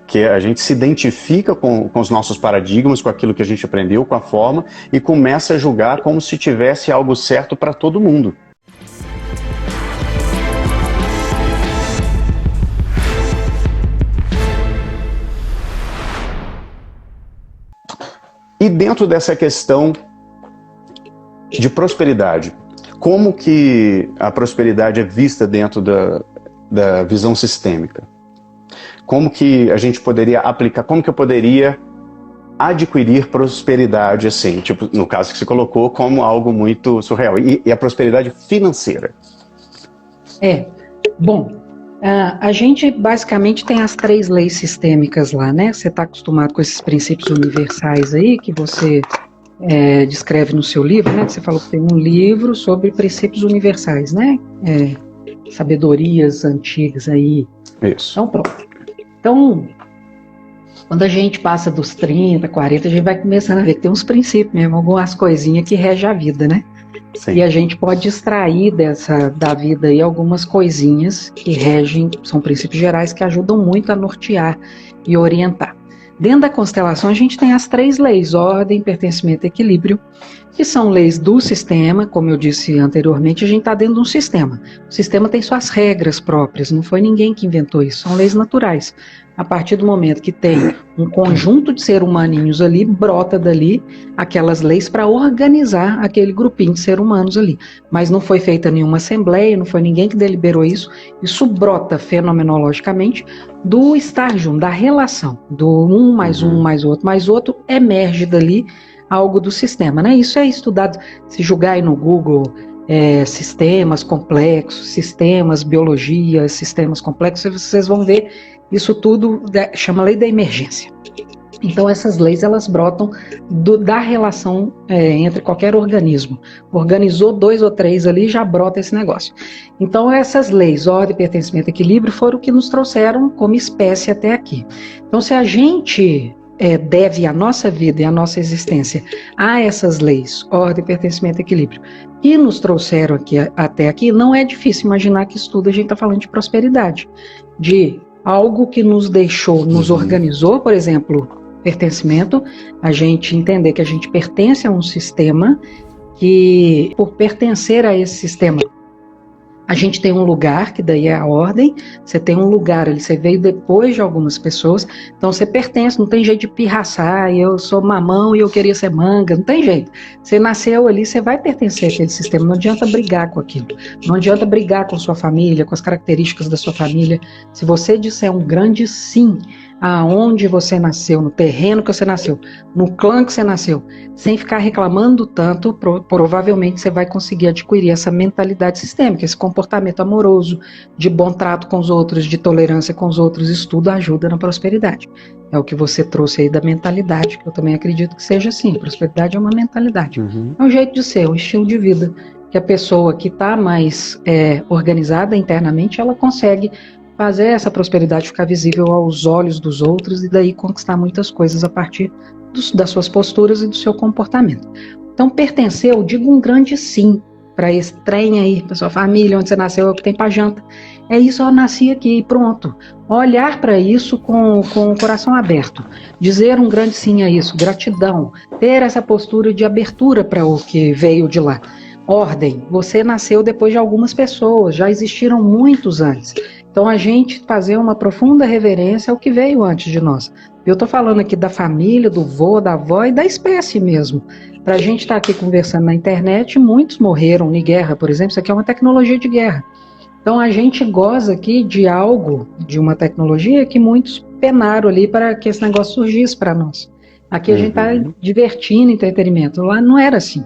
Que a gente se identifica com os nossos paradigmas, com aquilo que a gente aprendeu, com a forma, e começa a julgar como se tivesse algo certo para todo mundo. E dentro dessa questão de prosperidade, como que a prosperidade é vista dentro da visão sistêmica? Como que a gente poderia aplicar, como que eu poderia adquirir prosperidade assim, tipo, no caso que você colocou, como algo muito surreal, e a prosperidade financeira? Bom, a gente basicamente tem as 3 leis sistêmicas lá, né? Você está acostumado com esses princípios universais aí, que você descreve no seu livro, né? Você falou que tem um livro sobre princípios universais, né? Sabedorias antigas aí. Isso. Então, pronto. Então, quando a gente passa dos 30, 40, a gente vai começando a ver que tem uns princípios mesmo, algumas coisinhas que regem a vida, né? Sim. E a gente pode extrair da vida aí algumas coisinhas que regem, são princípios gerais que ajudam muito a nortear e orientar. Dentro da constelação a gente tem as 3 leis, ordem, pertencimento e equilíbrio, que são leis do sistema, como eu disse anteriormente, a gente está dentro de um sistema. O sistema tem suas regras próprias, não foi ninguém que inventou isso, são leis naturais. A partir do momento que tem um conjunto de seres humaninhos ali, brota dali aquelas leis para organizar aquele grupinho de seres humanos ali. Mas não foi feita nenhuma assembleia, não foi ninguém que deliberou isso. Isso brota fenomenologicamente do estar junto, da relação, do um mais o outro, emerge dali algo do sistema, né? Isso é estudado, se julgar aí no Google, sistemas complexos, sistemas, biologia, sistemas complexos, vocês vão ver isso tudo, chama lei da emergência. Então essas leis, elas brotam da relação entre qualquer organismo. Organizou 2 ou 3 ali, já brota esse negócio. Então essas leis, ordem, pertencimento e equilíbrio, foram o que nos trouxeram como espécie até aqui. Então se a gente deve a nossa vida e a nossa existência a essas leis, ordem, pertencimento e equilíbrio, que nos trouxeram até aqui, não é difícil imaginar que isso tudo a gente está falando de prosperidade, de algo que nos deixou, nos organizou, por exemplo, pertencimento, a gente entender que a gente pertence a um sistema, que por pertencer a esse sistema, a gente tem um lugar, que daí é a ordem, você tem um lugar ali, você veio depois de algumas pessoas, então você pertence, não tem jeito de pirraçar, eu sou mamão e eu queria ser manga, não tem jeito. Você nasceu ali, você vai pertencer àquele sistema, não adianta brigar com aquilo, não adianta brigar com sua família, com as características da sua família. Se você disser um grande sim aonde você nasceu, no terreno que você nasceu, no clã que você nasceu, sem ficar reclamando tanto, provavelmente você vai conseguir adquirir essa mentalidade sistêmica, esse comportamento amoroso, de bom trato com os outros, de tolerância com os outros. Isso tudo ajuda na prosperidade. É o que você trouxe aí da mentalidade, que eu também acredito que seja assim. Prosperidade é uma mentalidade. É um jeito de ser, um estilo de vida, que a pessoa que está mais organizada internamente, ela consegue fazer essa prosperidade ficar visível aos olhos dos outros e daí conquistar muitas coisas a partir das suas posturas e do seu comportamento. Então, pertencer, eu digo um grande sim para esse trem aí, para sua família, onde você nasceu, é o que tem para janta. É isso, eu nasci aqui, pronto. Olhar para isso com o coração aberto, dizer um grande sim a isso, gratidão, ter essa postura de abertura para o que veio de lá. Ordem, você nasceu depois de algumas pessoas, já existiram muitos antes. Então a gente fazer uma profunda reverência ao que veio antes de nós. Eu estou falando aqui da família, do vô, da avó e da espécie mesmo. Para a gente estar aqui conversando na internet, muitos morreram em guerra, por exemplo, isso aqui é uma tecnologia de guerra. Então a gente goza aqui de algo, de uma tecnologia que muitos penaram ali para que esse negócio surgisse para nós. Aqui a gente está divertindo, entretenimento. Lá não era assim.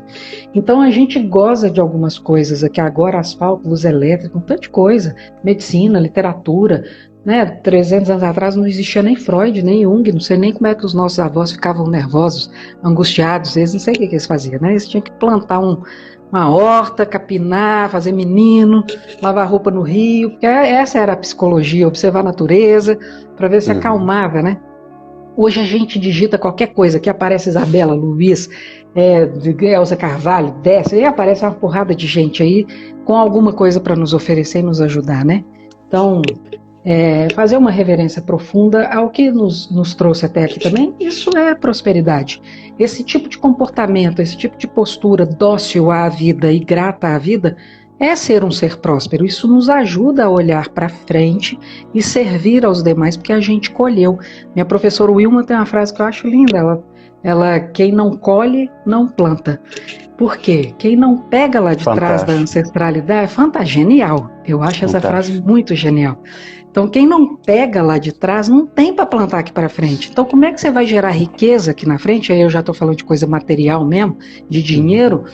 Então a gente goza de algumas coisas aqui agora, asfalto, luz elétrica, um tanto de coisa, medicina, literatura, né? 300 anos atrás não existia nem Freud, nem Jung, não sei nem como é que os nossos avós ficavam nervosos, angustiados, eles não sei o que eles faziam, né? Eles tinham que plantar uma horta, capinar, fazer menino, lavar roupa no rio, porque essa era a psicologia, observar a natureza, para ver se acalmava, né? Hoje a gente digita qualquer coisa, que aparece Isabela, Luiz, Elza Carvalho, desce, e aparece uma porrada de gente aí com alguma coisa para nos oferecer e nos ajudar, né? Então, fazer uma reverência profunda ao que nos trouxe até aqui também, isso é prosperidade. Esse tipo de comportamento, esse tipo de postura dócil à vida e grata à vida é ser um ser próspero. Isso nos ajuda a olhar para frente e servir aos demais, porque a gente colheu. Minha professora Wilma tem uma frase que eu acho linda, quem não colhe, não planta. Por quê? Quem não pega lá de trás da ancestralidade, genial. Eu acho essa frase muito genial. Então, quem não pega lá de trás, não tem para plantar aqui para frente. Então, como é que você vai gerar riqueza aqui na frente? Aí eu já estou falando de coisa material mesmo, de dinheiro.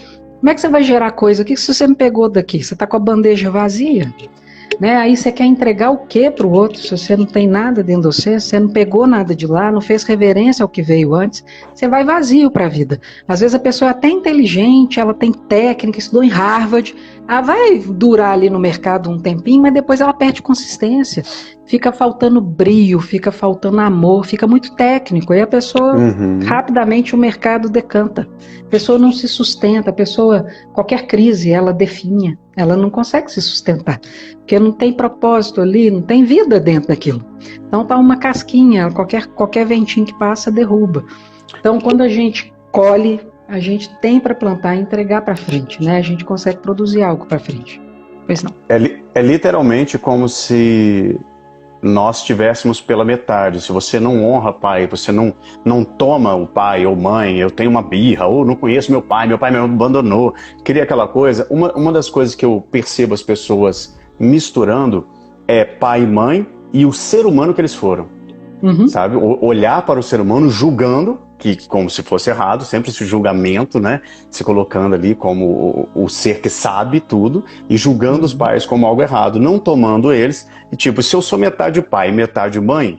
Como é que você vai gerar coisa aqui se você não pegou daqui? Você está com a bandeja vazia. Né? Aí você quer entregar o que para o outro se você não tem nada dentro de você não pegou nada de lá, não fez reverência ao que veio antes, você vai vazio para a vida. Às vezes a pessoa é até inteligente, ela tem técnica, estudou em Harvard, ela vai durar ali no mercado um tempinho, mas depois ela perde consistência, fica faltando brio, fica faltando amor, fica muito técnico, aí a pessoa, rapidamente o mercado decanta, a pessoa não se sustenta, a pessoa, qualquer crise, ela definha, ela não consegue se sustentar, porque não tem propósito ali, não tem vida dentro daquilo. Então tá uma casquinha, qualquer ventinho que passa derruba. Então quando a gente colhe, a gente tem para plantar e entregar para frente, né? A gente consegue produzir algo para frente. Pois não. É literalmente como se nós tivéssemos pela metade. Se você não honra pai, você não toma o pai ou mãe, eu tenho uma birra, ou não conheço meu pai me abandonou, queria aquela coisa. Uma das coisas que eu percebo as pessoas misturando é pai e mãe e o ser humano que eles foram. Sabe? Olhar para o ser humano julgando, como se fosse errado, sempre esse julgamento, né? Se colocando ali como o ser que sabe tudo e julgando os pais como algo errado, não tomando eles. E tipo, se eu sou metade pai, metade mãe,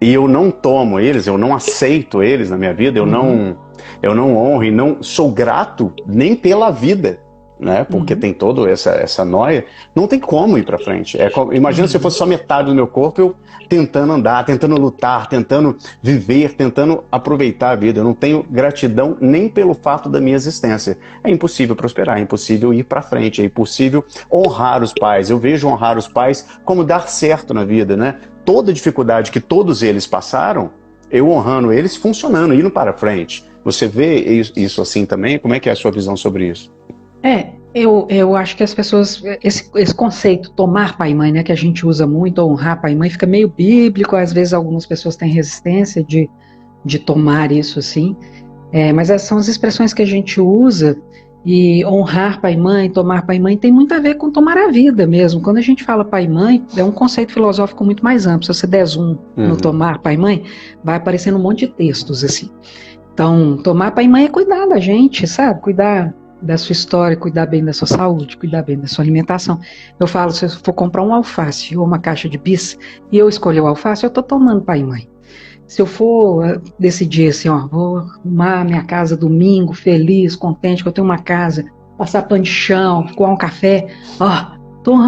e eu não tomo eles, eu não aceito eles na minha vida, eu não honro e não sou grato nem pela vida, né? Porque tem toda essa noia, não tem como ir pra frente. Imagina se fosse só metade do meu corpo, eu tentando andar, tentando lutar, tentando viver, tentando aproveitar a vida. Eu não tenho gratidão nem pelo fato da minha existência. É impossível prosperar, é impossível ir pra frente, é impossível honrar os pais. Eu vejo honrar os pais como dar certo na vida, né? Toda dificuldade que todos eles passaram, eu honrando eles, funcionando, indo para frente. Você vê isso assim também? Como é que é a sua visão sobre isso? Eu acho que as pessoas, esse conceito, tomar pai e mãe, né, que a gente usa muito, honrar pai e mãe, fica meio bíblico, às vezes algumas pessoas têm resistência de tomar isso assim, mas essas são as expressões que a gente usa, e honrar pai e mãe, tomar pai e mãe, tem muito a ver com tomar a vida mesmo. Quando a gente fala pai e mãe, é um conceito filosófico muito mais amplo. Se você der zoom no tomar pai e mãe, vai aparecendo um monte de textos assim. Então, tomar pai e mãe é cuidar da gente, sabe? Cuidar da sua história, cuidar bem da sua saúde, cuidar bem da sua alimentação. Eu falo, se eu for comprar um alface ou uma caixa de bis e eu escolher o alface, eu estou tomando pai e mãe. Se eu for decidir assim, vou arrumar minha casa domingo, feliz, contente, que eu tenho uma casa, passar pano de chão, coar um café,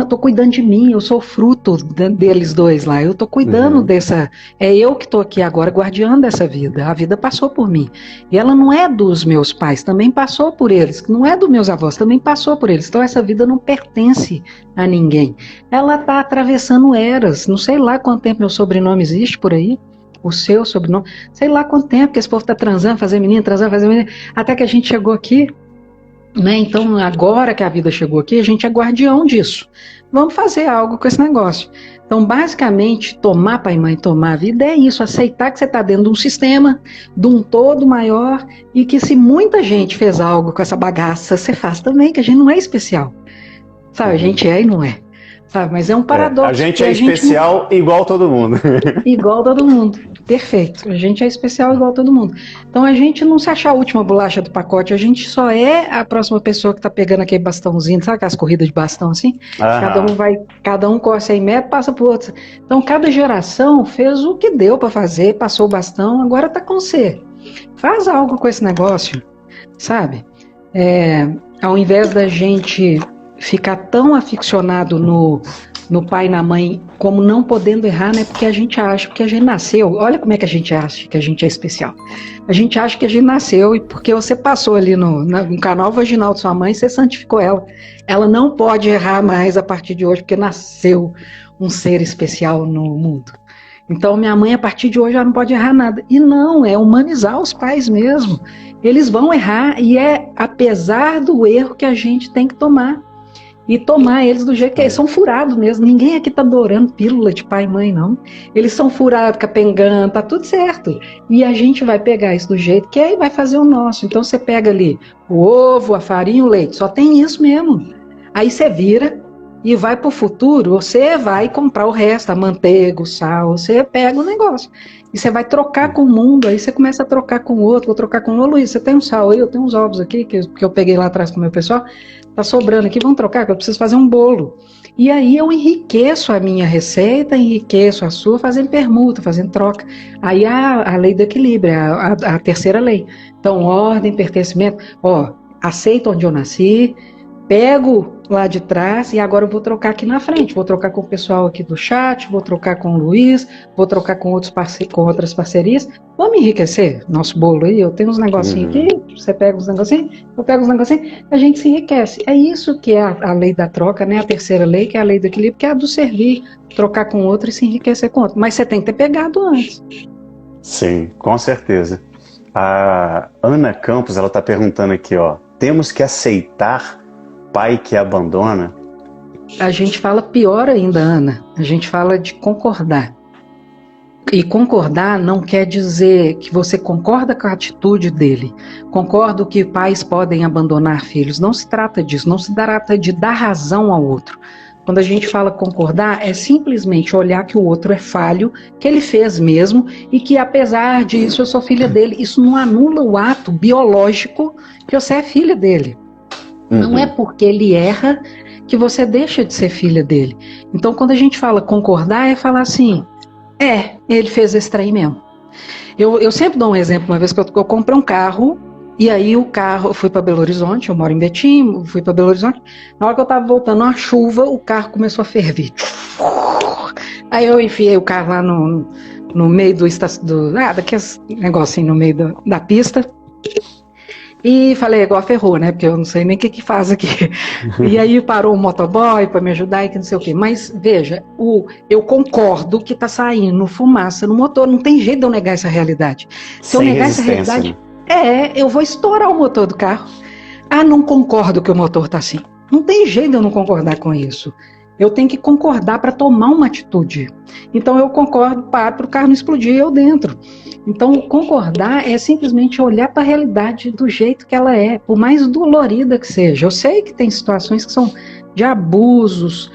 tô cuidando de mim, eu sou fruto deles dois lá, eu tô cuidando dessa, é eu que tô aqui agora guardiã dessa vida, a vida passou por mim, e ela não é dos meus pais, também passou por eles, não é dos meus avós, também passou por eles, então essa vida não pertence a ninguém, ela tá atravessando eras, não sei lá quanto tempo meu sobrenome existe por aí, o seu sobrenome, sei lá quanto tempo que esse povo tá transando, fazer menina, até que a gente chegou aqui, né? Então agora que a vida chegou aqui, a gente é guardião disso, vamos fazer algo com esse negócio. Então basicamente tomar pai e mãe, tomar a vida é isso, aceitar que você está dentro de um sistema, de um todo maior, e que se muita gente fez algo com essa bagaça, você faz também, que a gente não é especial, sabe? A gente é e não é, sabe? Mas é um paradoxo. A gente é especial igual todo mundo. Igual todo mundo, perfeito. A gente é especial igual todo mundo. Então a gente não se acha a última bolacha do pacote, a gente só é a próxima pessoa que tá pegando aquele bastãozinho, sabe aquelas corridas de bastão assim? Cada um corre 100 metros, passa pro outro. Então cada geração fez o que deu para fazer, passou o bastão, agora tá com você. Faz algo com esse negócio, sabe? Ao invés da gente ficar tão aficionado no pai e na mãe, como não podendo errar, né? Porque a gente acha, porque a gente nasceu, olha como é que a gente acha que a gente é especial. A gente acha que a gente nasceu e porque você passou ali no canal vaginal de sua mãe, você santificou ela. Ela não pode errar mais a partir de hoje, porque nasceu um ser especial no mundo. Então minha mãe a partir de hoje já não pode errar nada. E não, é humanizar os pais mesmo. Eles vão errar e é apesar do erro que a gente tem que tomar. E tomar eles do jeito que eles são furados mesmo. Ninguém aqui tá adorando pílula de pai e mãe, não. Eles são furados, capengando, tá tudo certo. E a gente vai pegar isso do jeito que é e vai fazer o nosso. Então você pega ali o ovo, a farinha, o leite. Só tem isso mesmo. Aí você vira e vai pro futuro, você vai comprar o resto, a manteiga, o sal, você pega o negócio. E você vai trocar com o mundo, aí você começa a trocar com o outro, vou trocar com o Luiz, você tem um sal aí, eu tenho uns ovos aqui, que eu peguei lá atrás com o meu pessoal, tá sobrando aqui, vamos trocar, que eu preciso fazer um bolo. E aí eu enriqueço a minha receita, enriqueço a sua, fazendo permuta, fazendo troca. Aí a lei do equilíbrio, a terceira lei. Então, ordem, pertencimento, aceito onde eu nasci, pego lá de trás e agora eu vou trocar aqui na frente, vou trocar com o pessoal aqui do chat, vou trocar com o Luiz, vou trocar com outras parcerias, vamos enriquecer nosso bolo aí, eu tenho uns negocinhos aqui, você pega uns negocinhos, eu pego uns negocinhos, a gente se enriquece. É isso que é a lei da troca, né? A terceira lei, que é a lei do equilíbrio, que é a do servir, trocar com outro e se enriquecer com outro. Mas você tem que ter pegado antes. Sim, com certeza. A Ana Campos, ela está perguntando aqui, temos que aceitar pai que abandona? A gente fala pior ainda, Ana. A gente fala de concordar. E concordar não quer dizer que você concorda com a atitude dele. Concordo que pais podem abandonar filhos. Não se trata disso. Não se trata de dar razão ao outro. Quando a gente fala concordar, é simplesmente olhar que o outro é falho, que ele fez mesmo, e que apesar disso eu sou filha dele. Isso não anula o ato biológico que você é filha dele. Não é porque ele erra que você deixa de ser filha dele. Então, quando a gente fala concordar, é falar assim, ele fez esse trem mesmo. Eu sempre dou um exemplo, uma vez que eu comprei um carro, e aí o carro, eu fui para Belo Horizonte, eu moro em Betim, fui para Belo Horizonte, na hora que eu estava voltando uma chuva, o carro começou a ferver. Aí eu enfiei o carro lá no meio daqueles negocinho no meio da pista, e falei, igual ferrou, né? Porque eu não sei nem o que faz aqui. E aí parou o motoboy para me ajudar e que não sei o quê. Mas veja, eu concordo que tá saindo fumaça no motor. Não tem jeito de eu negar essa realidade. Se eu negar essa realidade, eu vou estourar o motor do carro. Não concordo que o motor tá assim. Não tem jeito de eu não concordar com isso. Eu tenho que concordar para tomar uma atitude. Então eu concordo para o carro não explodir eu dentro. Então concordar é simplesmente olhar para a realidade do jeito que ela é, por mais dolorida que seja. Eu sei que tem situações que são de abusos,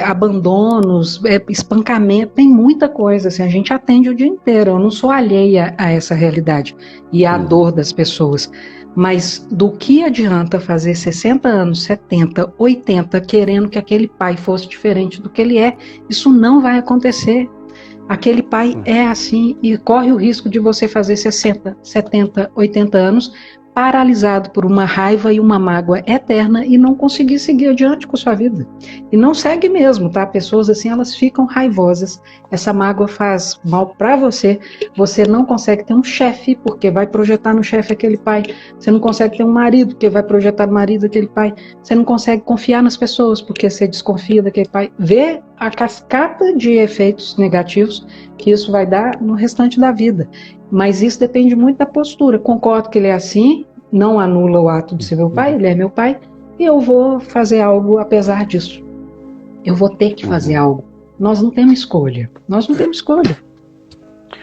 abandonos, espancamento, tem muita coisa, assim, a gente atende o dia inteiro. Eu não sou alheia a essa realidade e à dor das pessoas. Mas do que adianta fazer 60 anos, 70, 80, querendo que aquele pai fosse diferente do que ele é? Isso não vai acontecer. Aquele pai é assim e corre o risco de você fazer 60, 70, 80 anos paralisado por uma raiva e uma mágoa eterna e não conseguir seguir adiante com sua vida. E não segue mesmo, tá? Pessoas assim, elas ficam raivosas, essa mágoa faz mal para você, você não consegue ter um chefe, porque vai projetar no chefe aquele pai, você não consegue ter um marido, porque vai projetar no marido aquele pai, você não consegue confiar nas pessoas, porque você desconfia daquele pai. Vê a cascata de efeitos negativos que isso vai dar no restante da vida. Mas isso depende muito da postura. Concordo que ele é assim, não anula o ato de ser meu pai, ele é meu pai, e eu vou fazer algo apesar disso. Eu vou ter que fazer algo. Nós não temos escolha.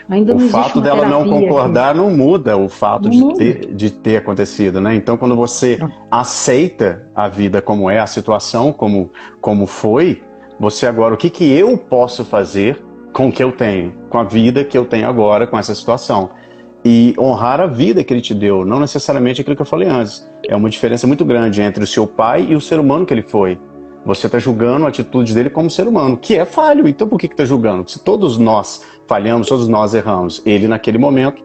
Ainda não existe uma terapia. O fato dela não concordar não muda o fato de ter acontecido, né? Então, quando você aceita a vida como é, a situação como foi, você agora, o que eu posso fazer com o que eu tenho, com a vida que eu tenho agora, com essa situação. E honrar a vida que ele te deu, não necessariamente aquilo que eu falei antes. É uma diferença muito grande entre o seu pai e o ser humano que ele foi. Você está julgando a atitude dele como ser humano, que é falho. Então por que está julgando? Se todos nós falhamos, todos nós erramos. Ele, naquele momento,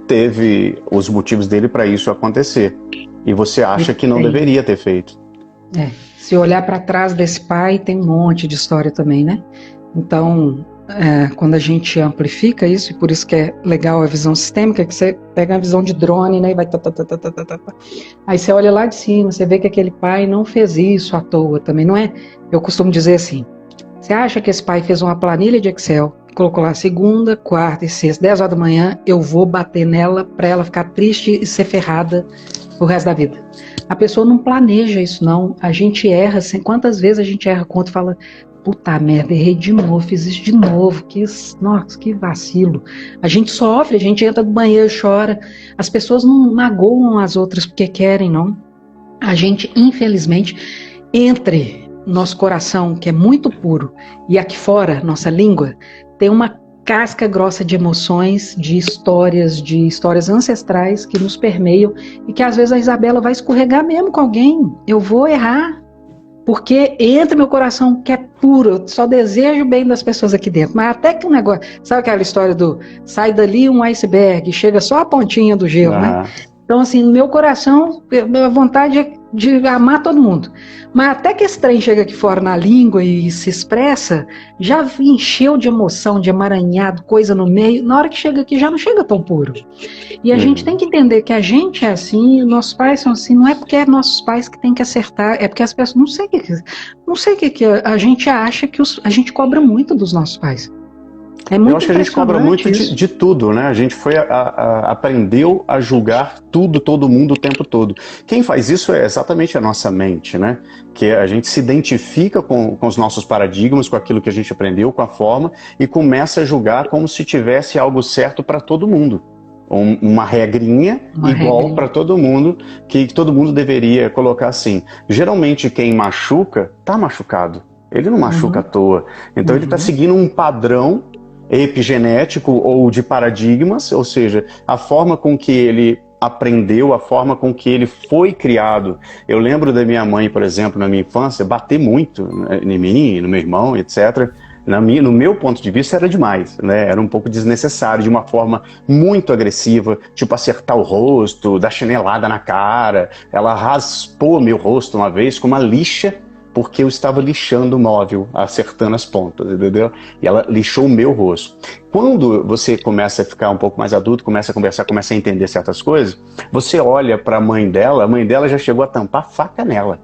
teve os motivos dele para isso acontecer. E você acha que não deveria ter feito. Se olhar para trás desse pai, tem um monte de história também, né? Então, quando a gente amplifica isso, e por isso que é legal a visão sistêmica, que você pega a visão de drone, né, e vai aí você olha lá de cima, você vê que aquele pai não fez isso à toa também, não é? Eu costumo dizer assim, Você acha que esse pai fez uma planilha de Excel, colocou lá segunda, quarta e sexta, 10 horas da manhã, eu vou bater nela para ela ficar triste e ser ferrada o resto da vida? A pessoa não planeja isso, não. A gente erra, assim, quantas vezes a gente erra conta e fala, puta merda, errei de novo, fiz isso de novo, nossa, que vacilo. A gente sofre, a gente entra no banheiro, chora. As pessoas não magoam as outras porque querem, não. A gente, infelizmente, entre nosso coração, que é muito puro, e aqui fora, nossa língua, tem uma casca grossa de emoções, de histórias ancestrais que nos permeiam e que às vezes a Isabela vai escorregar mesmo com alguém. Eu vou errar, porque entra meu coração que é puro, eu só desejo o bem das pessoas aqui dentro. Mas até que um negócio, sabe aquela história do sai dali um iceberg, chega só a pontinha do gelo, né? Então, assim, no meu coração, a vontade é de amar todo mundo. Mas até que esse trem chega aqui fora na língua e se expressa, já encheu de emoção, de emaranhado, coisa no meio. Na hora que chega aqui, já não chega tão puro. E a gente tem que entender que a gente é assim, nossos pais são assim, não é porque é nossos pais que tem que acertar, é porque as pessoas, não sei o que a gente acha que a gente cobra muito dos nossos pais. É muito Eu acho que a gente cobra muito de tudo, né? A gente aprendeu a julgar tudo, todo mundo, o tempo todo. Quem faz isso é exatamente a nossa mente, né? Que a gente se identifica com os nossos paradigmas, com aquilo que a gente aprendeu, com a forma, e começa a julgar como se tivesse algo certo para todo mundo. Uma regrinha igual para todo mundo, que todo mundo deveria colocar assim. Geralmente quem machuca, tá machucado. Ele não machuca à toa. Então ele está seguindo um padrão epigenético ou de paradigmas, ou seja, a forma com que ele aprendeu, a forma com que ele foi criado. Eu lembro da minha mãe, por exemplo, na minha infância, bater muito em mim, no meu irmão, etc. No meu ponto de vista era demais, né? Era um pouco desnecessário, de uma forma muito agressiva, tipo acertar o rosto, dar chinelada na cara. Ela raspou meu rosto uma vez com uma lixa, porque eu estava lixando o móvel, acertando as pontas, entendeu? E ela lixou o meu rosto. Quando você começa a ficar um pouco mais adulto, começa a conversar, começa a entender certas coisas, você olha para a mãe dela já chegou a tampar a faca nela.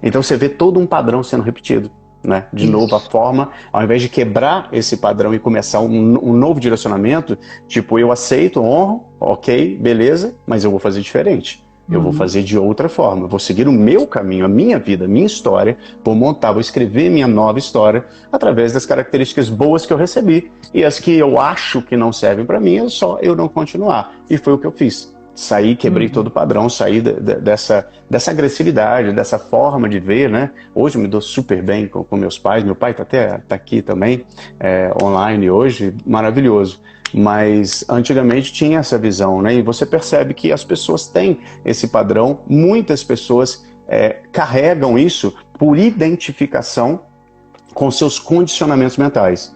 Então você vê todo um padrão sendo repetido, né? De novo, a forma, ao invés de quebrar esse padrão e começar um novo direcionamento, tipo, eu aceito, honro, ok, beleza, mas eu vou fazer diferente. Eu vou fazer de outra forma, vou seguir o meu caminho, a minha vida, a minha história, vou escrever minha nova história através das características boas que eu recebi, e as que eu acho que não servem para mim, eu não continuar. E foi o que eu fiz. Saí, quebrei todo o padrão, saí dessa agressividade, dessa forma de ver, né? Hoje eu me dou super bem com meus pais, meu pai tá aqui também, online hoje, maravilhoso. Mas antigamente tinha essa visão, né? E você percebe que as pessoas têm esse padrão, muitas pessoas carregam isso por identificação com seus condicionamentos mentais.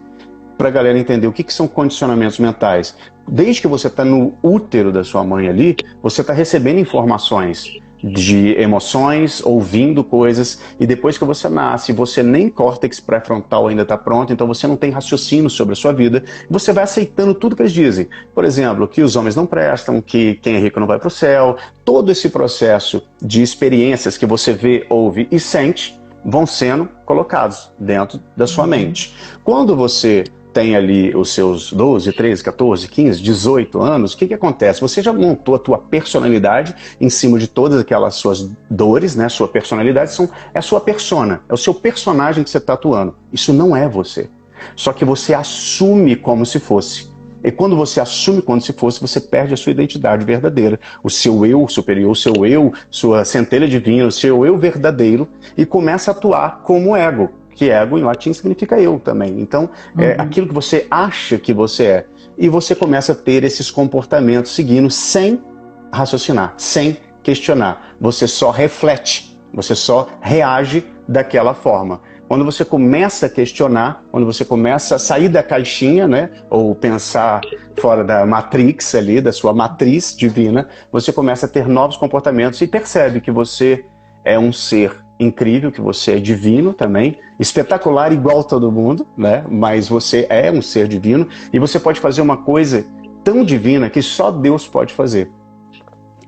Para a galera entender o que são condicionamentos mentais. Desde que você está no útero da sua mãe ali, você está recebendo informações de emoções, ouvindo coisas, e depois que você nasce, você nem córtex pré-frontal ainda está pronto, então você não tem raciocínio sobre a sua vida, você vai aceitando tudo que eles dizem. Por exemplo, que os homens não prestam, que quem é rico não vai para o céu. Todo esse processo de experiências que você vê, ouve e sente vão sendo colocados dentro da sua mente. Quando você tem ali os seus 12, 13, 14, 15, 18 anos, o que acontece? Você já montou a tua personalidade em cima de todas aquelas suas dores, né? Sua personalidade é a sua persona, é o seu personagem que você está atuando. Isso não é você. Só que você assume como se fosse. E quando você assume como se fosse, você perde a sua identidade verdadeira. O seu eu superior, o seu eu, sua centelha divina, o seu eu verdadeiro, e começa a atuar como ego. Que ego em latim significa eu também. Então, é aquilo que você acha que você é. E você começa a ter esses comportamentos seguindo sem raciocinar, sem questionar. Você só reflete, você só reage daquela forma. Quando você começa a questionar, quando você começa a sair da caixinha, né, ou pensar fora da matrix ali, da sua matriz divina, você começa a ter novos comportamentos e percebe que você é um ser incrível, que você é divino também, espetacular igual todo mundo, né? Mas você é um ser divino e você pode fazer uma coisa tão divina que só Deus pode fazer.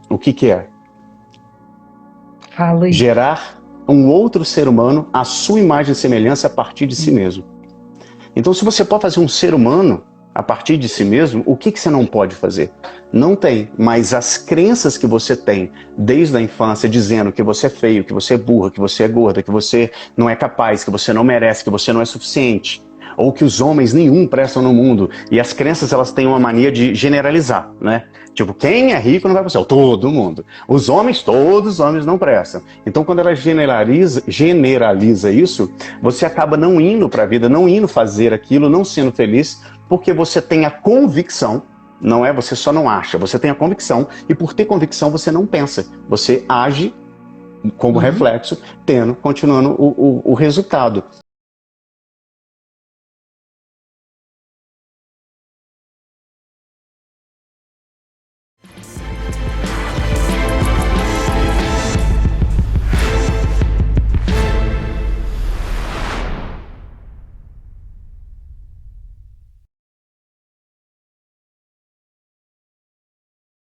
O que é? Fala aí. Gerar um outro ser humano à sua imagem e semelhança a partir de si mesmo. Então, se você pode fazer um ser humano a partir de si mesmo, o que você não pode fazer? Não tem, mas as crenças que você tem desde a infância, dizendo que você é feio, que você é burra, que você é gorda, que você não é capaz, que você não merece, que você não é suficiente, ou que os homens nenhum prestam no mundo. E as crenças, elas têm uma mania de generalizar, né? Tipo, quem é rico não vai pro céu, todo mundo. Os homens, todos os homens não prestam. Então, quando ela generaliza isso, você acaba não indo para a vida, não indo fazer aquilo, não sendo feliz, porque você tem a convicção, não é? Você só não acha, você tem a convicção, e por ter convicção você não pensa, você age como reflexo, continuando o resultado.